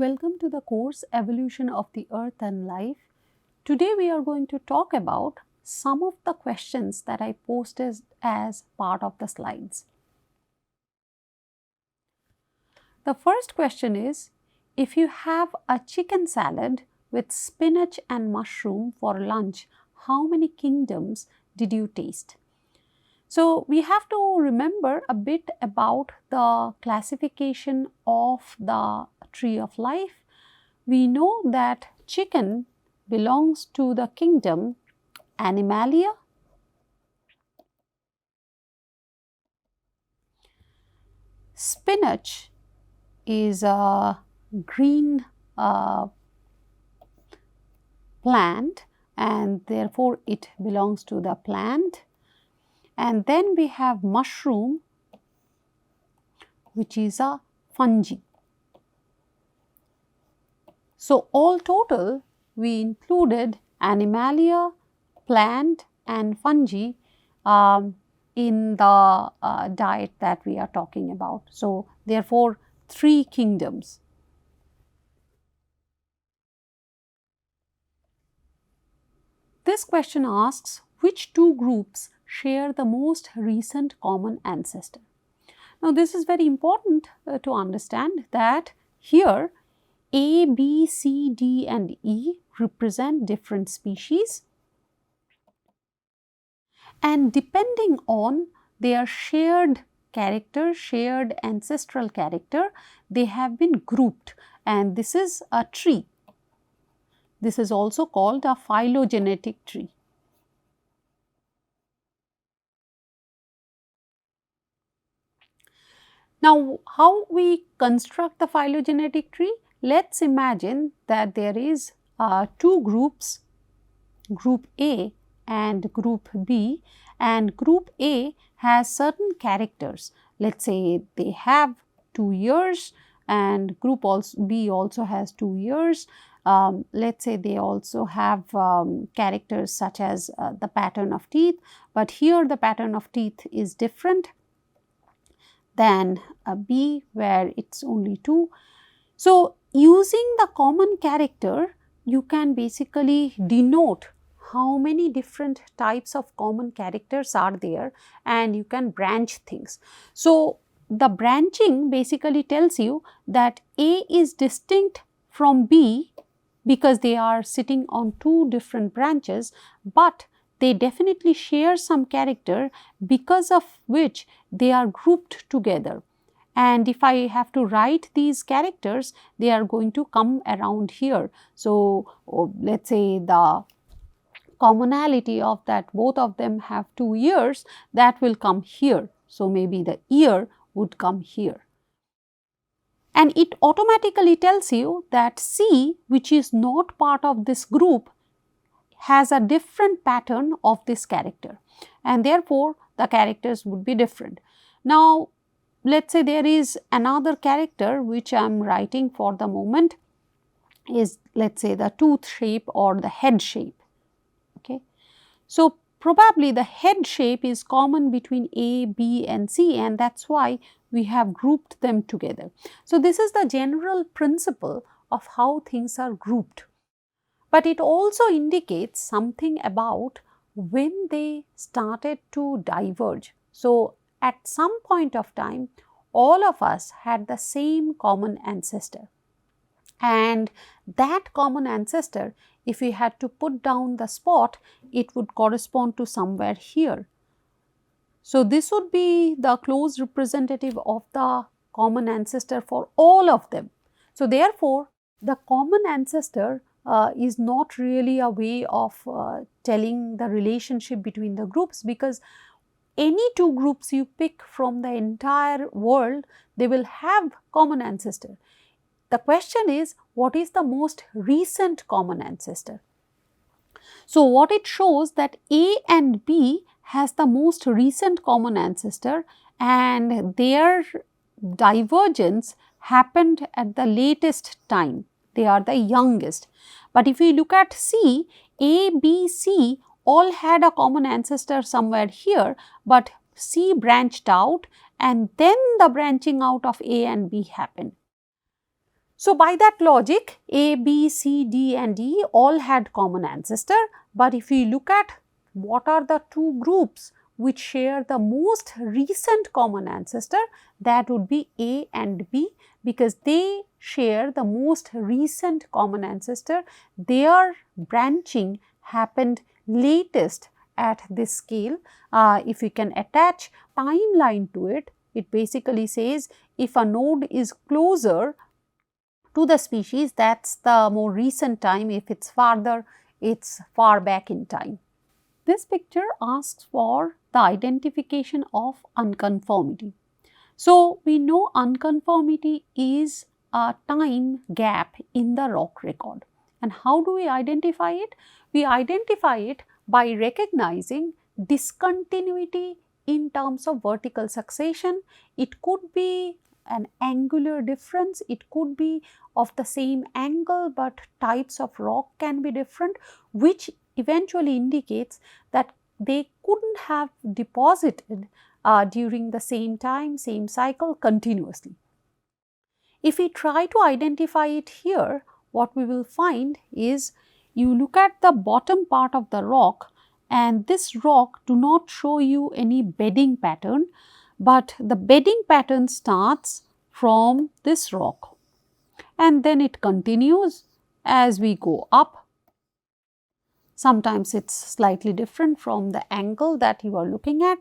Welcome to the course Evolution of the Earth and Life. Today we are going to talk about some of the questions that I posted as part of the slides. The first question is, if you have a chicken salad with spinach and mushroom for lunch, how many kingdoms did you taste? So, we have to remember a bit about the classification of the tree of life. We know that chicken belongs to the kingdom Animalia. Spinach is a green plant and therefore it belongs to the plant. And then we have mushroom, which is a fungi. So, all total we included Animalia, plant and fungi in the diet that we are talking about. So, therefore, 3 kingdoms. This question asks, which 2 groups share the most recent common ancestor? Now, this is very important to understand that here A, B, C, D and E represent different species, and depending on their shared character, shared ancestral character, they have been grouped, and this is a tree. This is also called a phylogenetic tree. Now, how we construct the phylogenetic tree? Let's imagine that there is 2 groups, group A and group B, and group A has certain characters. Let's say they have 2 ears and group B also has 2 ears. Let's say they also have characters such as the pattern of teeth, but here the pattern of teeth is different than B where it's only 2. So, using the common character, you can basically denote how many different types of common characters are there, and you can branch things. So, the branching basically tells you that A is distinct from B because they are sitting on 2 different branches, but they definitely share some character because of which they are grouped together. And if I have to write these characters, they are going to come around here. So, let's say the commonality of that both of them have 2 ears, that will come here. So, maybe the ear would come here. And it automatically tells you that C, which is not part of this group, has a different pattern of this character, and therefore, the characters would be different. Now, let's say there is another character which I am writing for the moment is, let's say, the tooth shape or the head shape. Okay. So, probably the head shape is common between A, B and C, and that is why we have grouped them together. So, this is the general principle of how things are grouped. But it also indicates something about when they started to diverge. So, at some point of time, all of us had the same common ancestor, and that common ancestor, if we had to put down the spot, it would correspond to somewhere here. So, this would be the close representative of the common ancestor for all of them. So, therefore, the common ancestor is not really a way of telling the relationship between the groups, because any 2 groups you pick from the entire world, they will have common ancestor. The question is, what is the most recent common ancestor? So, what it shows that A and B has the most recent common ancestor, and their divergence happened at the latest time. They are the youngest. But if we look at C, A, B, C all had a common ancestor somewhere here, but C branched out and then the branching out of A and B happened. So, by that logic, A, B, C, D and E all had common ancestor, but if we look at what are the two groups which share the most recent common ancestor, that would be A and B, because they share the most recent common ancestor. Their branching happened latest at this scale. If we can attach timeline to it, it basically says if a node is closer to the species, that is the more recent time. If it is farther, it is far back in time. This picture asks for the identification of unconformity. So, we know unconformity is a time gap in the rock record. And how do we identify it? We identify it by recognizing discontinuity in terms of vertical succession. It could be an angular difference, it could be of the same angle, but types of rock can be different, which eventually indicates that they couldn't have deposited during the same time, same cycle continuously. If we try to identify it here, what we will find is, you look at the bottom part of the rock, and this rock do not show you any bedding pattern, but the bedding pattern starts from this rock and then it continues as we go up. Sometimes it is slightly different from the angle that you are looking at,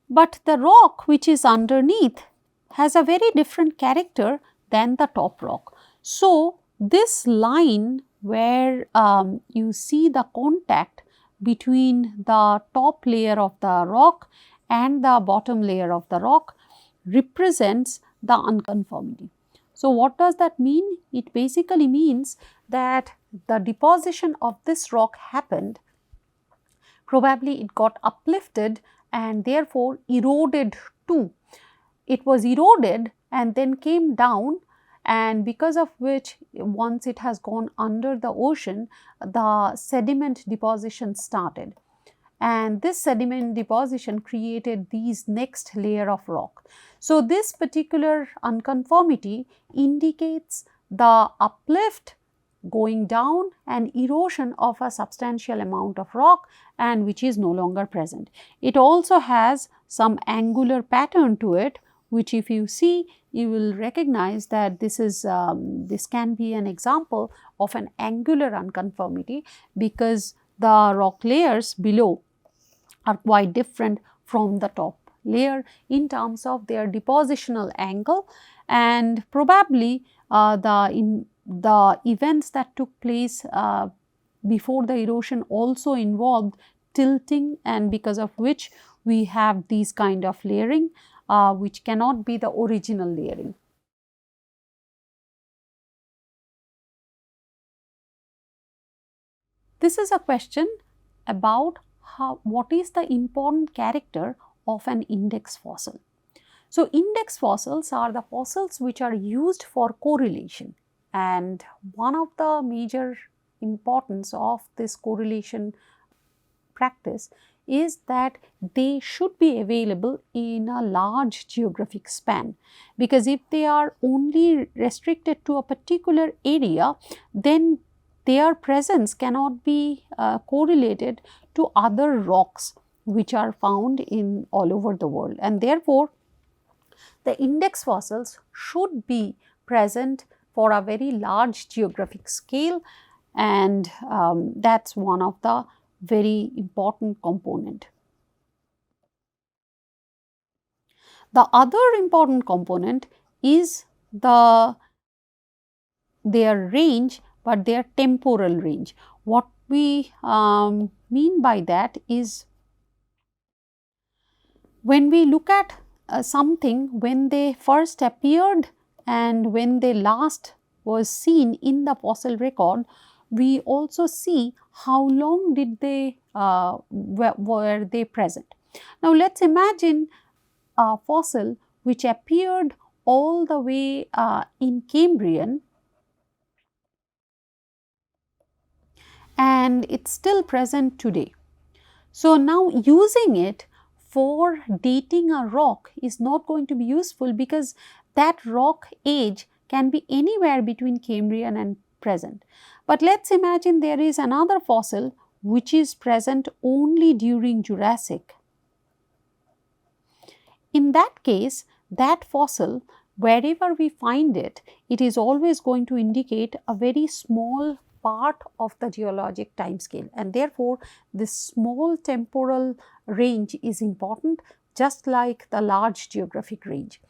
but the rock which is underneath has a very different character than the top rock. So, this line where you see the contact between the top layer of the rock and the bottom layer of the rock represents the unconformity. So, what does that mean? It basically means that the deposition of this rock happened, probably it got uplifted and therefore eroded too. It was eroded and then came down, and because of which, once it has gone under the ocean, the sediment deposition started, and this sediment deposition created these next layer of rock. So, this particular unconformity indicates the uplift going down and erosion of a substantial amount of rock, and which is no longer present. It also has some angular pattern to it, which if you see, you will recognize that this is this can be an example of an angular unconformity, because the rock layers below are quite different from the top layer in terms of their depositional angle, and probably the events that took place before the erosion also involved tilting, and because of which we have these kind of layering which cannot be the original layering. This is a question about what is the important character of an index fossil. So, index fossils are the fossils which are used for correlation, and one of the major importance of this correlation practice is that they should be available in a large geographic span, because if they are only restricted to a particular area, then their presence cannot be correlated to other rocks which are found in all over the world, and therefore the index fossils should be present for a very large geographic scale, and that is one of the very important component. The other important component is their range, but their temporal range. What we mean by that is, when we look at something when they first appeared and when they last was seen in the fossil record, we also see how long did they were they present. Now, let us imagine a fossil which appeared all the way in Cambrian, and it is still present today. So, now using it for dating a rock is not going to be useful, because that rock age can be anywhere between Cambrian and present. But let's imagine there is another fossil which is present only during Jurassic. In that case, that fossil, wherever we find it, it is always going to indicate a very small part of the geologic time scale, and therefore, this small temporal range is important, just like the large geographic range.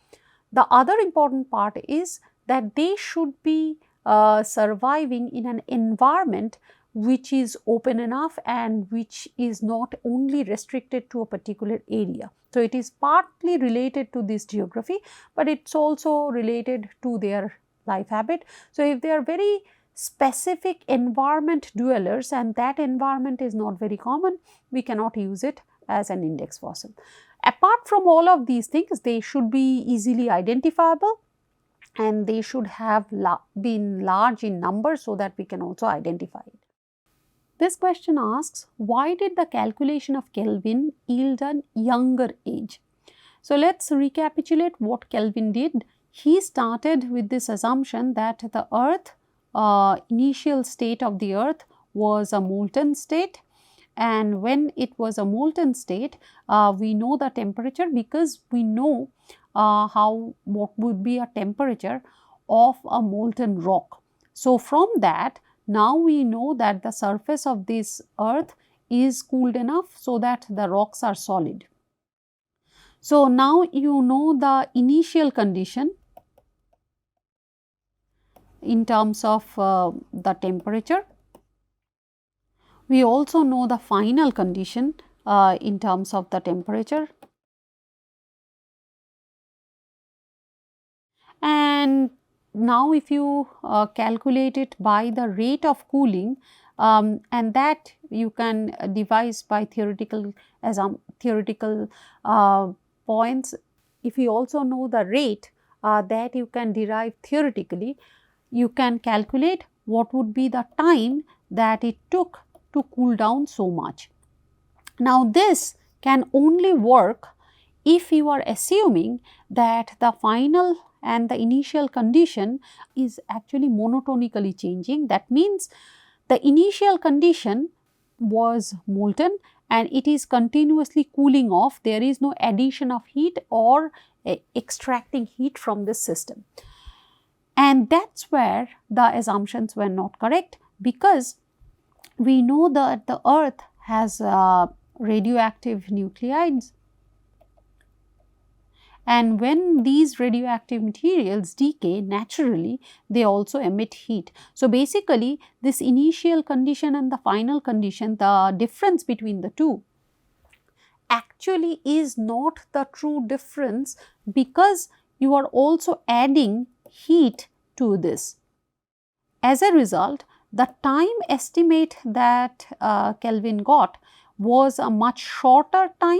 The other important part is that they should be surviving in an environment which is open enough and which is not only restricted to a particular area. So, it is partly related to this geography, but it is also related to their life habit. So, if they are very specific environment dwellers and that environment is not very common, we cannot use it as an index fossil. Apart from all of these things, they should be easily identifiable and they should have been large in number so that we can also identify it. This question asks, why did the calculation of Kelvin yield a younger age? So, let us recapitulate what Kelvin did. He started with this assumption that the earth, initial state of the earth was a molten state, and when it was a molten state, we know the temperature because we know what would be a temperature of a molten rock. So, from that, now we know that the surface of this earth is cooled enough so that the rocks are solid. So, now you know the initial condition in terms of the temperature. We also know the final condition in terms of the temperature. And now if you calculate it by the rate of cooling, and that you can devise by theoretical points. If you also know the rate that you can derive theoretically, you can calculate what would be the time that it took to cool down so much. Now, this can only work if you are assuming that the final and the initial condition is actually monotonically changing. That means the initial condition was molten and it is continuously cooling off. There is no addition of heat or extracting heat from this system. And that is where the assumptions were not correct, because we know that the earth has radioactive nuclides, and when these radioactive materials decay naturally, they also emit heat. So, basically this initial condition and the final condition, the difference between the two actually is not the true difference, because you are also adding heat to this. As a result, the time estimate that Kelvin got was a much shorter time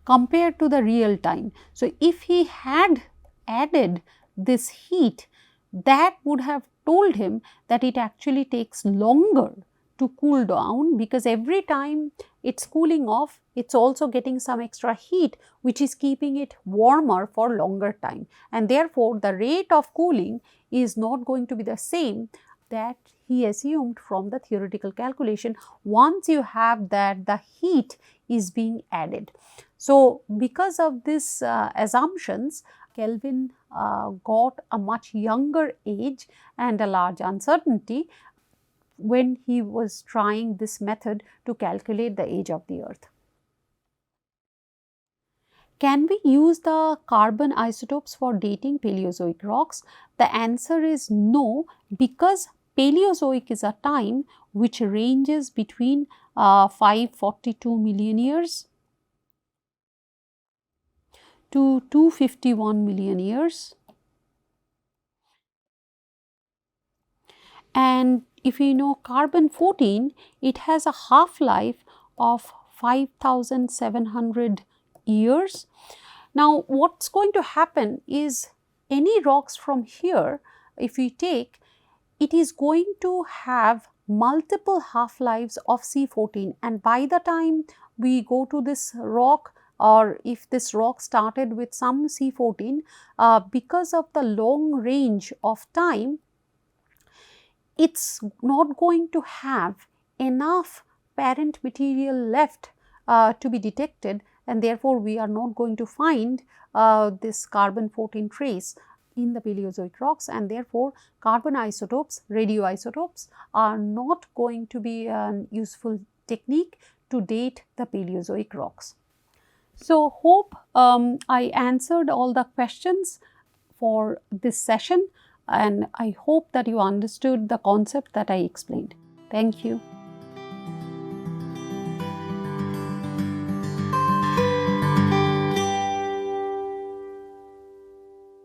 compared to the real time. So, if he had added this heat, that would have told him that it actually takes longer to cool down, because every time it is cooling off, it is also getting some extra heat which is keeping it warmer for longer time, and therefore, the rate of cooling is not going to be the same that he assumed from the theoretical calculation once you have that the heat is being added. So, because of this assumptions, Kelvin got a much younger age and a large uncertainty when he was trying this method to calculate the age of the earth. Can we use the carbon isotopes for dating Paleozoic rocks? The answer is no, because Paleozoic is a time which ranges between 542 million years to 251 million years. And if we know carbon 14, it has a half-life of 5,700 years. Now, what is going to happen is any rocks from here, if we take, it is going to have multiple half-lives of C14, and by the time we go to this rock, or if this rock started with some C14, because of the long range of time, it's not going to have enough parent material left to be detected, and therefore, we are not going to find this carbon 14 trace in the Paleozoic rocks, and therefore, carbon isotopes, radioisotopes are not going to be an useful technique to date the Paleozoic rocks. So, hope I answered all the questions for this session, and I hope that you understood the concept that I explained. Thank you.